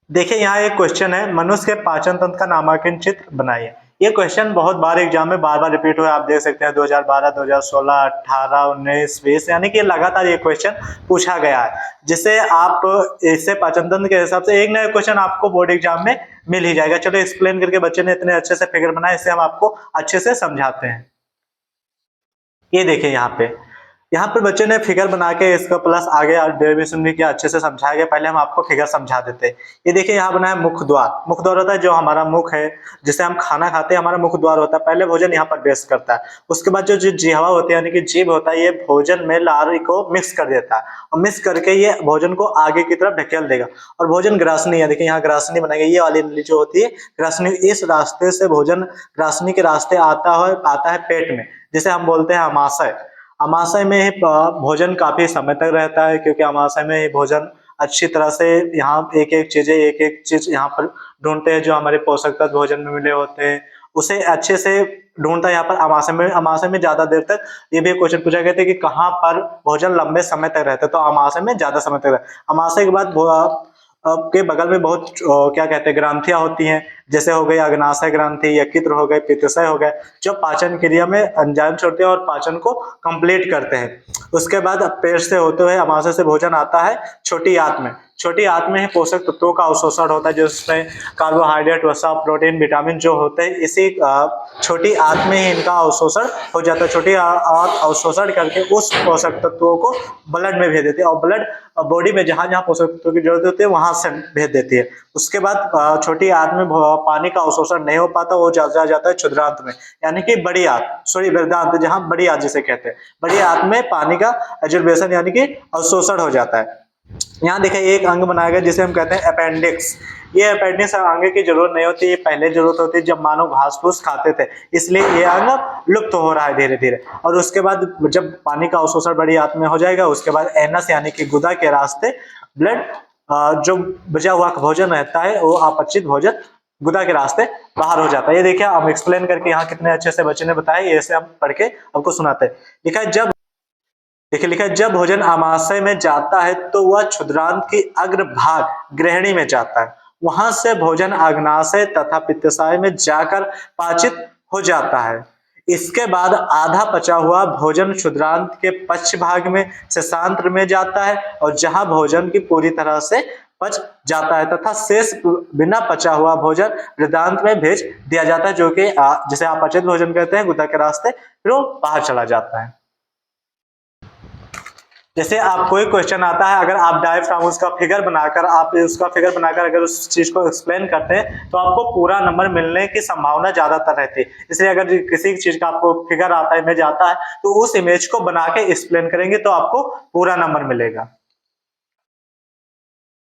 देखिए यहाँ एक क्वेश्चन है, मनुष्य के पाचन तंत्र का नामांकन चित्र बनाइए। ये क्वेश्चन बहुत बार एग्जाम में बार-बार रिपीट हुआ है, आप देख सकते हैं 2012, 2016, 18, 19, 20 यानी कि लगातार ये क्वेश्चन पूछा गया है, जिससे आप इससे पाचन तंत्र के हिसाब से एक नया क्वेश्चन आपको बोर्ड एग्जाम में मिल ही जाएगा। चलो एक्सप्लेन करके बच्चे ने इतने अच्छे से फिगर बनाए, इससे हम आपको अच्छे से समझाते हैं। ये देखिए यहाँ पर बच्चे ने फिगर बना के इसका प्लस आगे और डेरिवेशन भी किया, अच्छे से समझाया गया। पहले हम आपको फिगर समझा देते हैं। ये देखिए यहाँ बना है मुख द्वार। मुख द्वार होता है जो हमारा मुख है, जिसे हम खाना खाते हैं, हमारा मुख द्वार होता है। पहले भोजन यहाँ पर बेस्ट करता है, उसके बाद जो जिह्वा होती है यानी कि जीभ होता है, ये भोजन में लार को मिक्स कर देता है और मिक्स करके ये भोजन को आगे की तरफ ढकेल देगा। और भोजन ग्रासनी है, देखिए यहाँ ग्रासनी बनाई गई, ये वाली नली जो होती है ग्रासनी, इस रास्ते से भोजन ग्रासनी के रास्ते आता है पेट में, जिसे हम बोलते हैं अमाशय। अमाशय में ही भोजन काफी समय तक रहता है, क्योंकि अमाशय में ही भोजन अच्छी तरह से यहाँ एक एक चीज यहाँ पर ढूंढते हैं, जो हमारे पोषक तत्व भोजन में मिले होते हैं उसे अच्छे से ढूंढता है यहाँ पर अमाशय में। अमाशय में ज्यादा देर तक, ये भी क्वेश्चन पूछा गया था कि कहाँ पर भोजन लंबे समय तक रहता है, तो अमाशय में ज्यादा समय तक रहता है। अमाशय के बाद के बगल में बहुत क्या कहते हैं ग्रंथियां होती हैं, जैसे हो गई अग्नाशय ग्रंथि, यकृत हो गए, पित्ताशय हो गए, जो पाचन क्रिया में एंजाइम छोड़ते हैं और पाचन को कंप्लीट करते हैं। उसके बाद पेट से होते हुए अमाशय से भोजन आता है छोटी आंत में। छोटी आंत में ही पोषक तत्वों का अवशोषण होता है, जिसमें कार्बोहाइड्रेट, वसा, प्रोटीन, विटामिन जो होते हैं, इसी छोटी आंत में ही इनका अवशोषण हो जाता है। छोटी आंत अवशोषण करके उस पोषक तत्वों को ब्लड में भेज देती है और ब्लड बॉडी में जहां जहां पोषक तत्वों की जरूरत होती है वहां से भेज देती है। उसके बाद छोटी आंत में पानी का अवशोषण नहीं हो पाता, वो जा जाता है क्षुद्रांत में, यानी कि बड़ी आंत, सॉरी वृद्धांत, जहां बड़ी आंत जिसे कहते हैं। बड़ी आंत में पानी का एब्जॉर्प्शन यानी कि अवशोषण हो जाता है। यहाँ देखिए एक अंग बनाया गया जिसे हम कहते हैं अपेंडिक्स। ये अपेंडिक्स अंग की जरूरत नहीं होती, ये पहले जरूरत होती है जब मानव घास फूस खाते थे, इसलिए ये अंग लुप्त हो रहा है धीरे धीरे। और उसके बाद जब पानी का अवशोषण बड़ी आंत में हो जाएगा, उसके बाद एनस यानी कि गुदा के रास्ते ब्लड, जो बचा हुआ भोजन रहता है वो अपचित भोजन गुदा के रास्ते बाहर हो जाता है। ये देखिए हम एक्सप्लेन करके यहाँ कितने अच्छे से बच्चे ने बताया, ये से हम पढ़ के आपको सुनाते हैं। लिखा है जब भोजन आमाशय में जाता है तो वह क्षुद्रांत की अग्रभाग ग्रहणी में जाता है, वहां से भोजन अग्नाशय तथा पित्ताशय में जाकर पाचित हो जाता है। इसके बाद आधा पचा हुआ भोजन क्षुद्रांत के पश्च भाग में शेषांत्र में जाता है और जहां भोजन की पूरी तरह से पच जाता है तथा शेष बिना पचा हुआ भोजन वृद्धांत में भेज दिया जाता है, जो कि जिसे अपचित भोजन कहते हैं गुदा के रास्ते, फिर वो बाहर चला जाता है। जैसे आपको एक क्वेश्चन आता है, अगर आप डायफ्राम उसका फिगर बनाकर अगर उस चीज को एक्सप्लेन करते हैं तो आपको पूरा नंबर मिलने की संभावना ज्यादातर रहती है। इसलिए अगर किसी चीज का आपको फिगर आता है, इमेज आता है, तो उस इमेज को बना के एक्सप्लेन करेंगे तो आपको पूरा नंबर मिलेगा।